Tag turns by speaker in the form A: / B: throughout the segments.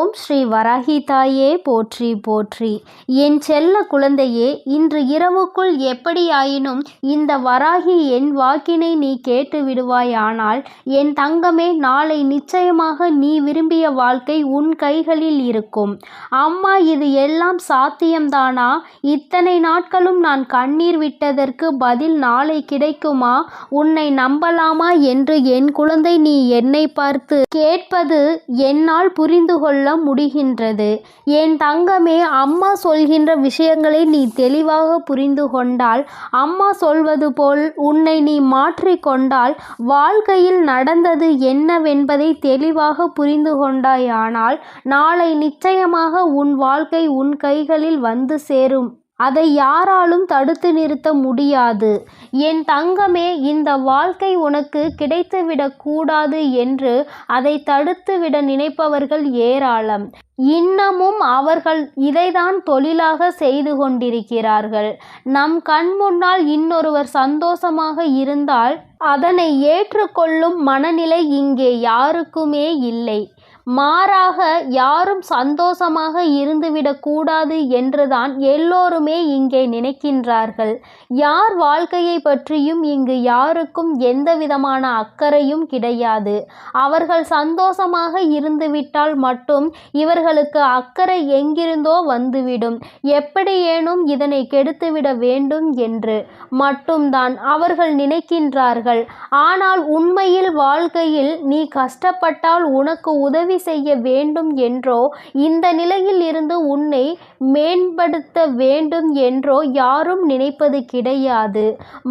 A: ஓம் ஸ்ரீ வராகி தாயே போற்றி போற்றி. என் செல்ல குழந்தையே, இன்று இரவுக்குள் எப்படியாயினும் இந்த வராகி என் வாக்கினை நீ கேட்டு விடுவாயானால், என் தங்கமே, நாளை நிச்சயமாக நீ விரும்பிய வாழ்க்கை உன் கைகளில் இருக்கும். அம்மா, இது எல்லாம் சாத்தியம்தானா? இத்தனை நாட்களும் நான் கண்ணீர் விட்டதற்கு பதில் நாளை கிடைக்குமா? உன்னை நம்பலாமா என்று என் குழந்தை நீ என்னை பார்த்து கேட்பது என்னால் புரிந்து கொள்ள முடிகின்றது. என் தங்கமே, அம்மா சொல்கின்ற விஷயங்களை நீ தெளிவாக புரிந்து கொண்டால், அம்மா சொல்வது போல் உன்னை நீ மாற்றிக்கொண்டால், வாழ்க்கையில் நடந்தது என்னவென்பதை தெளிவாக புரிந்து கொண்டாயானால், நாளை நிச்சயமாக உன் வாழ்க்கை உன் கைகளில் வந்து சேரும். அதை யாராலும் தடுத்து நிறுத்த முடியாது. என் தங்கமே, இந்த வாழ்க்கை உனக்கு கிடைத்துவிடக் கூடாது என்று அதை தடுத்துவிட நினைப்பவர்கள் ஏராளம். இன்னமும் அவர்கள் இதைதான் தொழிலாக செய்து கொண்டிருக்கிறார்கள். நம் கண் முன்னால் இன்னொருவர் சந்தோஷமாக இருந்தால் அதனை ஏற்றுக்கொள்ளும் மனநிலை இங்கே யாருக்குமே இல்லை. மாறாக யாரும் சந்தோஷமாக இருந்துவிடக்கூடாது என்றுதான் எல்லோருமே இங்கே நினைக்கின்றார்கள். யார் வாழ்க்கையை பற்றியும் இங்கு யாருக்கும் எந்த விதமான அக்கறையும் கிடையாது. அவர்கள் சந்தோஷமாக இருந்துவிட்டால் மட்டும் இவர்களுக்கு அக்கறை எங்கிருந்தோ வந்துவிடும். எப்படியேனும் இதனை கெடுத்துவிட வேண்டும் என்று மட்டும்தான் அவர்கள் நினைக்கின்றார்கள். ஆனால் உண்மையில் வாழ்க்கையில் நீ கஷ்டப்பட்டால் உனக்கு உதவி செய்ய வேண்டும் என்றோ, இந்த நிலையில் இருந்து உன்னை மேம்படுத்த வேண்டும் என்றோ யாரும் நினைப்பது கிடையாது.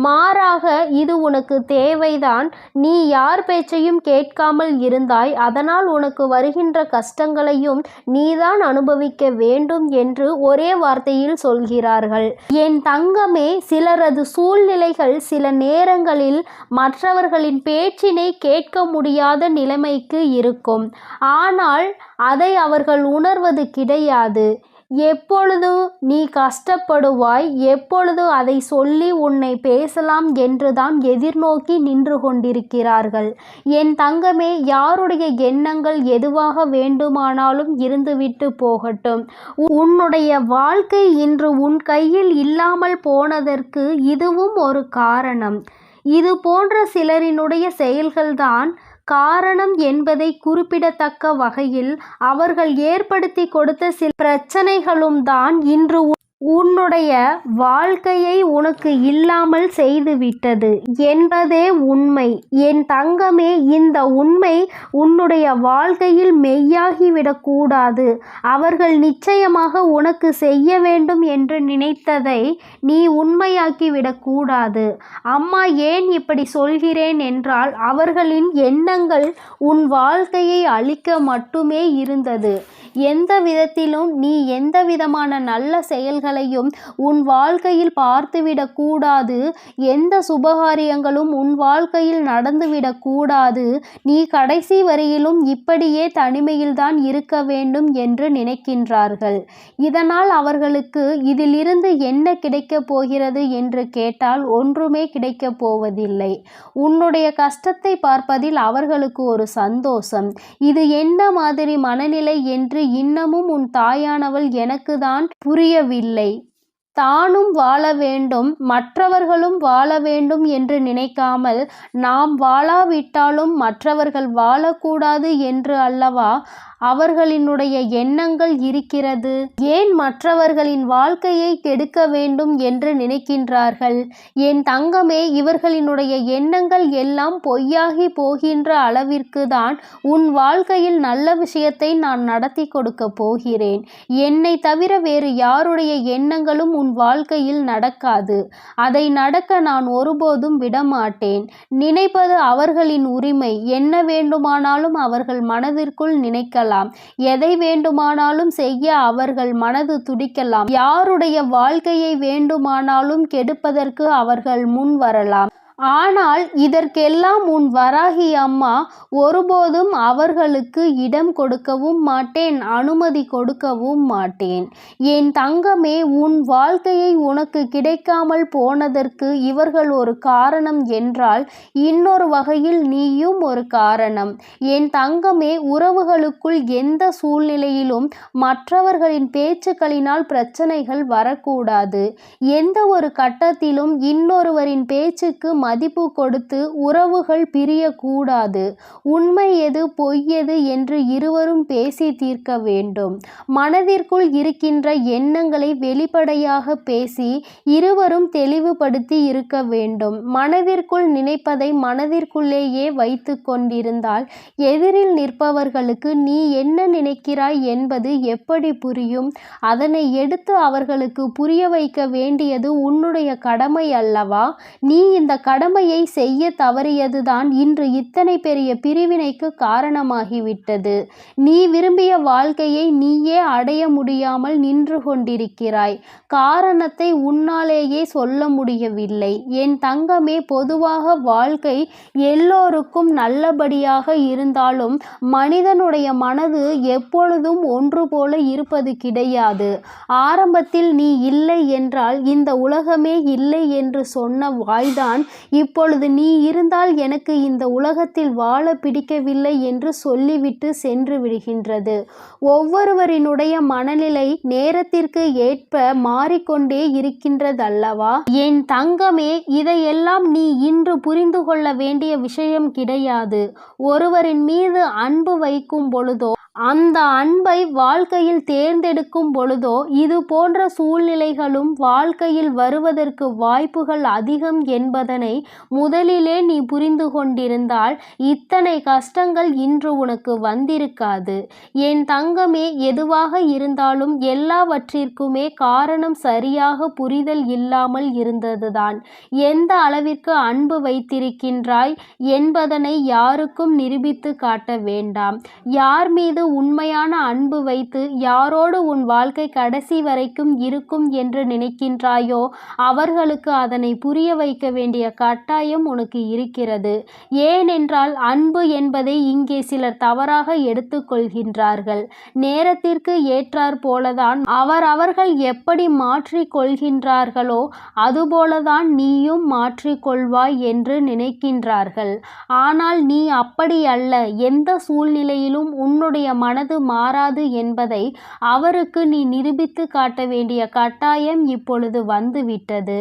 A: மாறாக இது உனக்கு தேவைதான். நீ யார் பேச்சையும் கேட்காமல் இருந்தாய். அதனால் உனக்கு வருகின்ற கஷ்டங்களையும் நீதான் அனுபவிக்க வேண்டும் என்று ஒரே வார்த்தையில் சொல்கிறார்கள். என் தங்கமே, சிலரது சூழ்நிலைகள் சில நேரங்களில் மற்றவர்களின் பேச்சினை கேட்க முடியாத நிலைமைக்கு இருக்கும். ஆனால் அதை அவர்கள் உணர்வது கிடையாது. எப்பொழுது நீ கஷ்டப்படுவாய், எப்பொழுது அதை சொல்லி உன்னை பேசலாம் என்றுதான் எதிர்நோக்கி நின்று கொண்டிருக்கிறார்கள். என் தங்கமே, யாருடைய எண்ணங்கள் எதுவாக வேண்டுமானாலும் இருந்துவிட்டு போகட்டும். உன்னுடைய வாழ்க்கை இன்று உன் கையில் இல்லாமல் போனதற்கு இதுவும் ஒரு காரணம். இது போன்ற சிலரினுடைய செயல்கள்தான் காரணம் என்பதை குறிப்பிடத்தக்க வகையில் அவர்கள் ஏற்படுத்தி கொடுத்த சில பிரச்சனைகளும் தான் இன்று உன்னுடைய வாழ்க்கையை உனக்கு இல்லாமல் செய்துவிட்டது என்பதே உண்மை. என் தங்கமே, இந்த உண்மை உன்னுடைய வாழ்க்கையில் மெய்யாகிவிடக்கூடாது. அவர்கள் நிச்சயமாக உனக்கு செய்ய வேண்டும் என்று நினைத்ததை நீ உண்மையாக்கிவிடக்கூடாது. அம்மா, ஏன் இப்படி சொல்கிறேன் என்றால், அவர்களின் எண்ணங்கள் உன் வாழ்க்கையை அழிக்க மட்டுமே இருந்தது. எந்த விதத்திலும் நீ எந்த விதமான நல்ல செயல்களையும் உன் வாழ்க்கையில் பார்த்துவிடக்கூடாது. எந்த சுபகாரியங்களும் உன் வாழ்க்கையில் நடந்துவிடக்கூடாது. நீ கடைசி வரையிலும் இப்படியே தனிமையில்தான் இருக்க வேண்டும் என்று நினைக்கின்றார்கள். இதனால் அவர்களுக்கு இதிலிருந்து என்ன கிடைக்கப் போகிறது என்று கேட்டால் ஒன்றுமே கிடைக்கப் போவதில்லை. உன்னுடைய கஷ்டத்தை பார்ப்பதில் அவர்களுக்கு ஒரு சந்தோஷம். இது என்ன மாதிரி மனநிலை என்று இன்னமும் உன் தாயானவள் எனக்கு தான் புரியவில்லை. தானும் வாழ வேண்டும், மற்றவர்களும் வாழ வேண்டும் என்று நினைக்காமல், நாம் வாழாவிட்டாலும் மற்றவர்கள் வாழக்கூடாது என்று அல்லவா அவர்களினுடைய எண்ணங்கள் இருக்கிறது. ஏன் மற்றவர்களின் வாழ்க்கையை கெடுக்க வேண்டும் என்று நினைக்கின்றார்கள்? என் தங்கமே, இவர்களினுடைய எண்ணங்கள் எல்லாம் பொய்யாகி போகின்ற அளவிற்கு தான் உன் வாழ்க்கையில் நல்ல விஷயத்தை நான் நடத்தி கொடுக்க போகிறேன். என்னை தவிர வேறு யாருடைய எண்ணங்களும் உன் வாழ்க்கையில் நடக்காது. அதை நடக்க நான் ஒருபோதும் விடமாட்டேன். நினைப்பது அவர்களின் உரிமை. என்ன வேண்டுமானாலும் அவர்கள் மனதிற்குள் நினைக்கலாம். எதை வேண்டுமானாலும் செய்ய அவர்கள் மனது துடிக்கலாம். யாருடைய வாழ்க்கையை வேண்டுமானாலும் கெடுப்பதற்கு அவர்கள் முன் வரலாம். ஆனால் இதற்கெல்லாம் உன் வராகி அம்மா ஒருபோதும் அவர்களுக்கு இடம் கொடுக்கவும் மாட்டேன், அனுமதி கொடுக்கவும் மாட்டேன். என் தங்கமே, உன் வாழ்க்கையை உனக்கு கிடைக்காமல் போனதற்கு இவர்கள் ஒரு காரணம் என்றால் இன்னொரு வகையில் நீயும் ஒரு காரணம். என் தங்கமே, உறவுகளுக்குள் எந்த சூழ்நிலையிலும் மற்றவர்களின் பேச்சுக்களினால் பிரச்சனைகள் வரக்கூடாது. எந்த ஒரு கட்டத்திலும் இன்னொருவரின் பேச்சுக்கு மதிப்பு கொடுத்து உறவுகள் பிரியக்கூடாது. உண்மை எது பொய் எது என்று இருவரும் பேசி தீர்க்க வேண்டும். மனதிற்குள் இருக்கின்ற எண்ணங்களை வெளிப்படையாக பேசி இருவரும் தெளிவுபடுத்தி இருக்க வேண்டும். மனதிற்குள் நினைப்பதை மனதிற்குள்ளேயே வைத்து கொண்டிருந்தால் எதிரில் நிற்பவர்களுக்கு நீ என்ன நினைக்கிறாய் என்பது எப்படி புரியும்? அதனை எடுத்து அவர்களுக்கு புரிய வைக்க வேண்டியது உன்னுடைய கடமை அல்லவா? நீ இந்த கடமையை செய்ய தவறியதுதான் இன்று இத்தனை பெரிய பிரிவினைக்கு காரணமாகிவிட்டது. நீ விரும்பிய வாழ்க்கையை நீயே அடைய முடியாமல் நின்று கொண்டிருக்கிறாய். காரணத்தை உன்னாலேயே சொல்ல முடியவில்லை. என் தங்கமே, பொதுவாக வாழ்க்கை எல்லோருக்கும் நல்லபடியாக இருந்தாலும் மனிதனுடைய மனது எப்பொழுதும் ஒன்று போல இருப்பது கிடையாது. ஆரம்பத்தில் நீ இல்லை என்றால் இந்த உலகமே இல்லை என்று சொன்ன வாய்தான் இப்பொழுது நீ இருந்தால் எனக்கு இந்த உலகத்தில் வாழ பிடிக்கவில்லை என்று சொல்லிவிட்டு சென்று விடுகின்றது. ஒவ்வொருவரினுடைய மனநிலை நேரத்திற்கு ஏற்ப மாறிக்கொண்டே இருக்கின்றதல்லவா? என் தங்கமே, இதையெல்லாம் நீ இன்று புரிந்து கொள்ள வேண்டிய விஷயம் கிடையாது. ஒருவரின் மீது அன்பு வைக்கும் பொழுதோ அந்த அன்பை வாழ்க்கையில் தேர்ந்தெடுக்கும் பொழுதோ இது போன்ற சூழ்நிலைகளும் வாழ்க்கையில் வருவதற்கு வாய்ப்புகள் அதிகம் என்பதனை முதலிலே நீ புரிந்து கொண்டிருந்தால் இத்தனை கஷ்டங்கள் இன்று உனக்கு வந்திருக்காது. என் தங்கமே, எதுவாக இருந்தாலும் எல்லாவற்றிற்குமே காரணம் சரியாக புரிதல் இல்லாமல் இருந்ததுதான். எந்த அளவிற்கு அன்பு வைத்திருக்கின்றாய் என்பதனை யாருக்கும் நிரூபித்து காட்ட வேண்டாம். யார் மீது உண்மையான அன்பு வைத்து யாரோடு உன் வாழ்க்கை கடைசி வரைக்கும் இருக்கும் என்று நினைக்கின்றாயோ அவர்களுக்கு அதனை புரிய வைக்க வேண்டிய கட்டாயம் உனக்கு இருக்கிறது. ஏனென்றால் அன்பு என்பதை இங்கே சிலர் தவறாக எடுத்துக்கொள்கின்றார்கள். நேரத்திற்கு ஏற்றாற் போலதான் அவர்கள் எப்படி மாற்றிக் கொள்கின்றார்களோ அதுபோலதான் நீயும் மாற்றிக்கொள்வாய் என்று நினைக்கின்றார்கள். ஆனால் நீ அப்படி அல்ல. எந்த சூழ்நிலையிலும் உன்னுடைய மனது மாறாது என்பதை அவருக்கு நீ நிரூபித்து காட்ட வேண்டிய கட்டாயம் இப்பொழுது வந்துவிட்டது.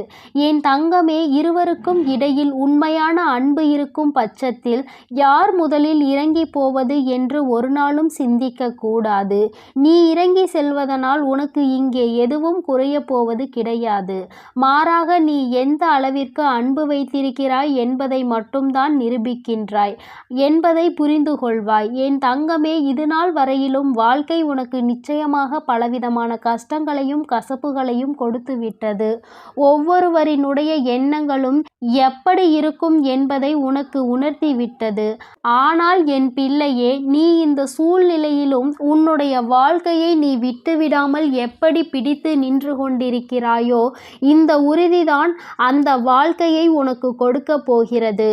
A: என் தங்கமே, இருவருக்கும் இடையில் உண்மையான அன்பு இருக்கும் பட்சத்தில் யார் முதலில் இறங்கி போவது என்று ஒரு நாளும் சிந்திக்க கூடாது. நீ இறங்கி செல்வதனால் உனக்கு இங்கே எதுவும் குறைய போவது கிடையாது. மாறாக நீ எந்த அளவிற்கு அன்பு வைத்திருக்கிறாய் என்பதை மட்டும்தான் நிரூபிக்கின்றாய் என்பதை புரிந்து கொள்வாய். என் தங்கமே, இதுநாள் வரையிலும் வாழ்க்கை உனக்கு நிச்சயமாக பலவிதமான கஷ்டங்களையும் கசப்புகளையும் கொடுத்து விட்டது. ஒவ்வொருவரினுடைய எண்ணங்களும் எப்படி இருக்கும் என்பதை உனக்கு உணர்த்தி விட்டது. ஆனால் என் பிள்ளையே, நீ இந்த சூழ்நிலையிலும் உன்னுடைய வாழ்க்கையை நீ விட்டுவிடாமல் எப்படி பிடித்து நின்று கொண்டிருக்கிறாயோ இந்த உறுதிதான் அந்த வாழ்க்கையை உனக்கு கொடுக்க போகிறது.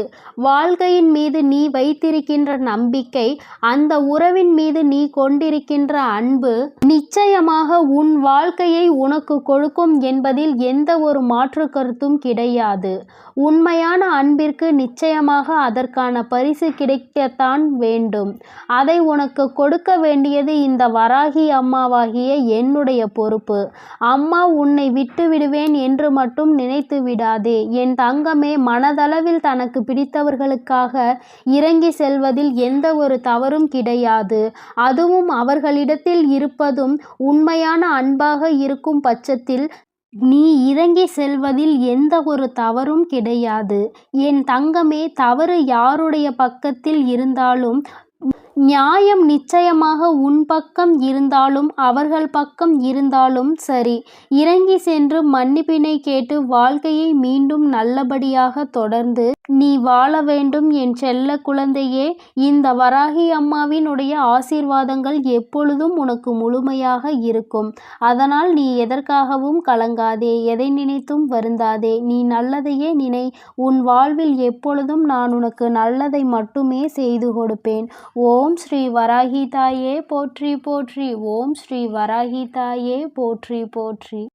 A: வாழ்க்கையின் மீது நீ வைத்திருக்கின்ற நம்பிக்கை, அந்த உறவின் மீது நீ கொண்டிருக்கின்ற அன்பு நிச்சயமாக உன் வாழ்க்கையை உனக்கு கொடுக்கும் என்பதில் எந்த ஒரு மாற்று கருத்தும் கிடையாது. உண்மையான அன்பிற்கு நிச்சயமாக அதற்கான பரிசு கிடைக்கத்தான் வேண்டும். அதை உனக்கு கொடுக்க வேண்டியது இந்த வராகி அம்மாவாகிய என்னுடைய பொறுப்பு. அம்மா உன்னை விட்டு விடுவேன் என்று மட்டும் நினைத்து விடாதே. என் தங்கமே, மனதளவில் தனக்கு பிடித்தவர்களுக்காக இறங்கி செல்வதில் எந்த ஒரு தவறும் கிடையாது. அதுவும் அவர்களிடத்தில் இருப்பதும் உண்மையான அன்பாக இருக்கும் பட்சத்தில் நீ இறங்கி செல்வதில் எந்த ஒரு தவறும் கிடையாது. என் தங்கமே, தவறு யாருடைய பக்கத்தில் இருந்தாலும் நியாயம் நிச்சயமாக உன் பக்கம் இருந்தாலும் அவர்கள் பக்கம் இருந்தாலும் சரி, இறங்கி சென்று மன்னிப்பினை கேட்டு வாழ்க்கையை மீண்டும் நல்லபடியாக தொடர்ந்து நீ வாழ வேண்டும் என் செல்ல குழந்தையே. இந்த வராகி அம்மாவினுடைய ஆசீர்வாதங்கள் எப்பொழுதும் உனக்கு முழுமையாக இருக்கும். அதனால் நீ எதற்காகவும் கலங்காதே, எதை நினைத்தும் வருந்தாதே. நீ நல்லதையே நினை. உன் வாழ்வில் எப்பொழுதும் நான் உனக்கு நல்லதை மட்டுமே செய்து கொடுப்பேன். ஓம் ஸ்ரீ வராகி தாயே போற்றி போற்றி. ஓம் ஸ்ரீ வராகி தாயே போற்றி போற்றி.